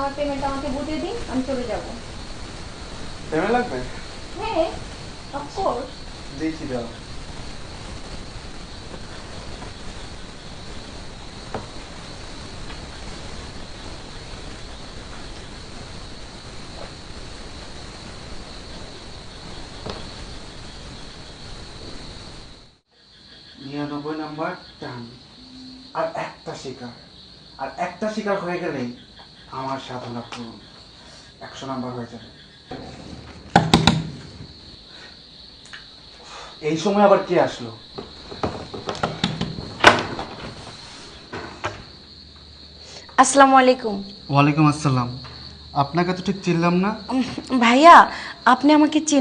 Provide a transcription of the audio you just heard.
আমার পেমেন্ট আমাকে বুঝিয়ে দিন, আমি চলে যাব। পেমেন্ট লাগবে? হ্যাঁ, অফ কোর্স। দিয়েছি দাও। নিরানব্বই নাম্বার টান, আর একটা শিকার, আর একটা শিকার হয়ে গেলেই আমার সাধনা পূরণ, 100 নাম্বার হয়ে যাবে। এই সময় আবার কে আসলো? আসসালামু আলাইকুম। ওয়ালাইকুম আসসালাম। আপনাকে তো ঠিক চিনলাম না। ভাইয়া, আপনি আমাকে